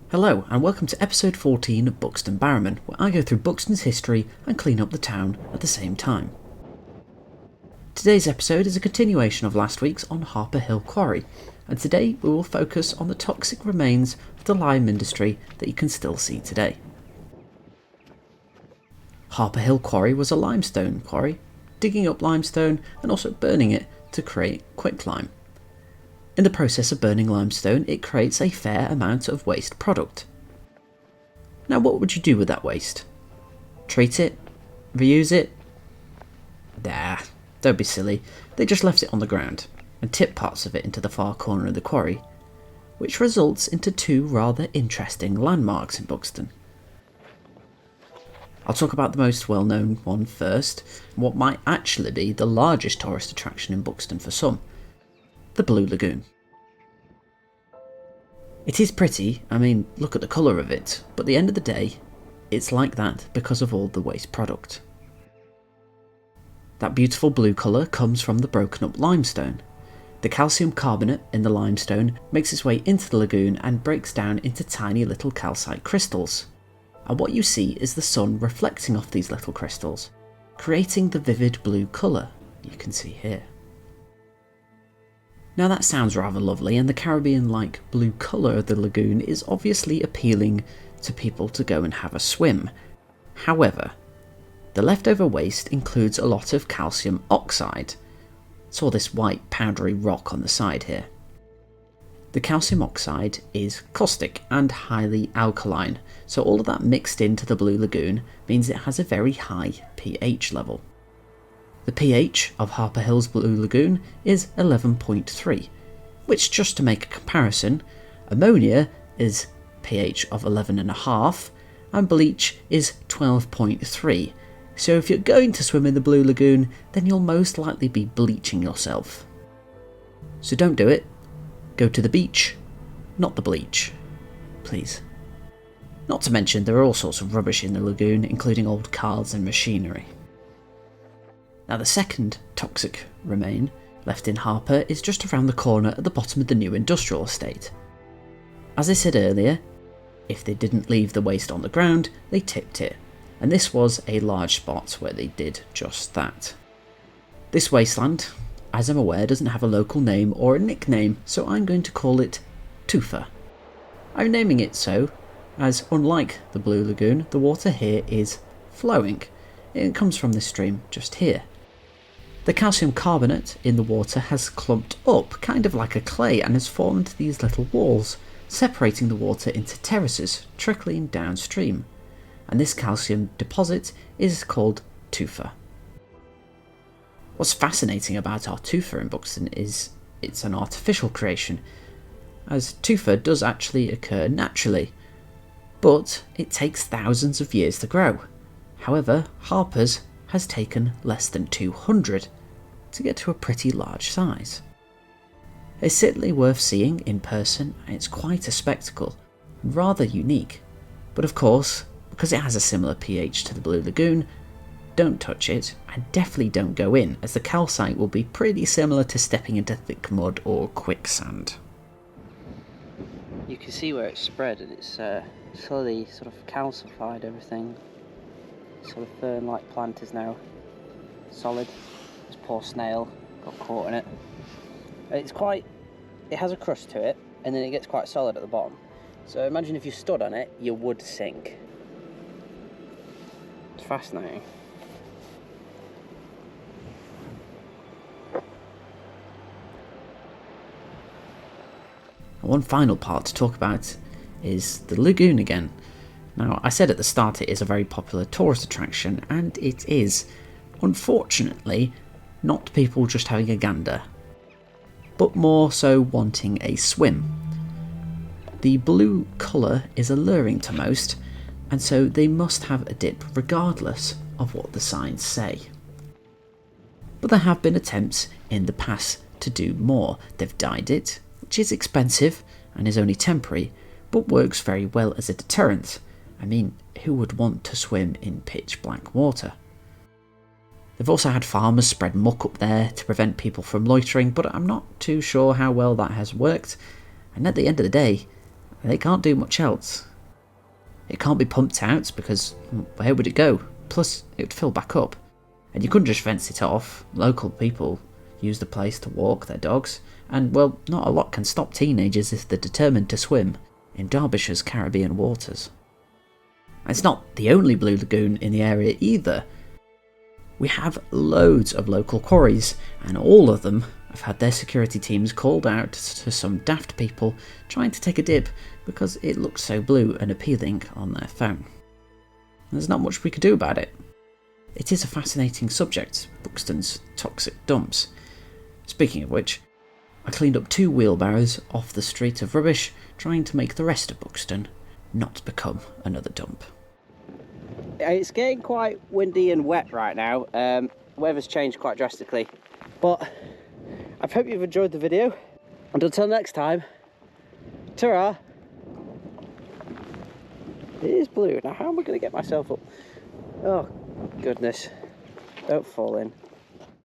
Hello and welcome to episode 14 of Buxton Barrow Man, where I go through Buxton's history and clean up the town at the same time. Today's episode is a continuation of last week's on Harpur Hill Quarry, and today we will focus on the toxic remains of the lime industry that you can still see today. Harpur Hill Quarry was a limestone quarry, digging up limestone and also burning it to create quicklime. In the process of burning limestone, it creates a fair amount of waste product. Now, what would you do with that waste? Treat it? Reuse it? Nah, don't be silly. They just left it on the ground and tipped parts of it into the far corner of the quarry, which results into two rather interesting landmarks in Buxton. I'll talk about the most well-known one first, what might actually be the largest tourist attraction in Buxton for some. The Blue Lagoon. It is pretty, I mean, look at the colour of it, but at the end of the day, it's like that because of all the waste product. That beautiful blue colour comes from the broken up limestone. The calcium carbonate in the limestone makes its way into the lagoon and breaks down into tiny little calcite crystals. And what you see is the sun reflecting off these little crystals, creating the vivid blue colour you can see here. Now that sounds rather lovely, and the Caribbean-like blue colour of the lagoon is obviously appealing to people to go and have a swim. However, the leftover waste includes a lot of calcium oxide. It's all this white powdery rock on the side here. The calcium oxide is caustic and highly alkaline, so all of that mixed into the Blue Lagoon means it has a very high pH level. The pH of Harpur Hill's Blue Lagoon is 11.3, which, just to make a comparison, ammonia is pH of 11.5 and bleach is 12.3, so if you're going to swim in the Blue Lagoon, then you'll most likely be bleaching yourself. So don't do it, go to the beach, not the bleach, please. Not to mention there are all sorts of rubbish in the lagoon, including old cars and machinery. Now the second toxic remain left in Harpur is just around the corner at the bottom of the new industrial estate. As I said earlier, if they didn't leave the waste on the ground, they tipped it, and this was a large spot where they did just that. This wasteland, as I'm aware, doesn't have a local name or a nickname, so I'm going to call it Tufa. I'm naming it so, as unlike the Blue Lagoon, the water here is flowing. It comes from this stream just here. The calcium carbonate in the water has clumped up, kind of like a clay, and has formed these little walls, separating the water into terraces, trickling downstream. And this calcium deposit is called Tufa. What's fascinating about our Tufa in Buxton is it's an artificial creation, as Tufa does actually occur naturally, but it takes thousands of years to grow. However, Harpur's has taken less than 200 to get to a pretty large size. It's certainly worth seeing in person, and it's quite a spectacle, and rather unique. But of course, because it has a similar pH to the Blue Lagoon, don't touch it, and definitely don't go in, as the calcite will be pretty similar to stepping into thick mud or quicksand. You can see where it's spread, and it's slowly sort of calcified everything. Sort of fern-like plant is now solid. This poor snail got caught in it. It has a crust to it, and then it gets quite solid at the bottom. So imagine if you stood on it, you would sink. It's fascinating. One final part to talk about is the lagoon again. Now, I said at the start it is a very popular tourist attraction, and it is, unfortunately, not people just having a gander, but more so wanting a swim. The blue colour is alluring to most, and so they must have a dip regardless of what the signs say. But there have been attempts in the past to do more. They've dyed it, which is expensive and is only temporary, but works very well as a deterrent. I mean, who would want to swim in pitch black water? They've also had farmers spread muck up there to prevent people from loitering, but I'm not too sure how well that has worked. And at the end of the day, They can't do much else. It can't be pumped out because where would it go? Plus, it would fill back up. And you couldn't just fence it off. Local people use the place to walk their dogs, and well, not a lot can stop teenagers if they're determined to swim in Derbyshire's Caribbean waters. It's not the only Blue Lagoon in the area either. We have loads of local quarries, and all of them have had their security teams called out to some daft people trying to take a dip because it looks so blue and appealing on their phone. There's not much we could do about it. It is a fascinating subject, Buxton's toxic dumps. Speaking of which, I cleaned up 2 wheelbarrows off the street of rubbish, trying to make the rest of Buxton not become another dump. It's getting quite windy and wet right now. The weather's changed quite drastically, but I hope you've enjoyed the video, and until next time, ta-ra! It is blue. Now how am I going to get myself up? Oh goodness, don't fall in.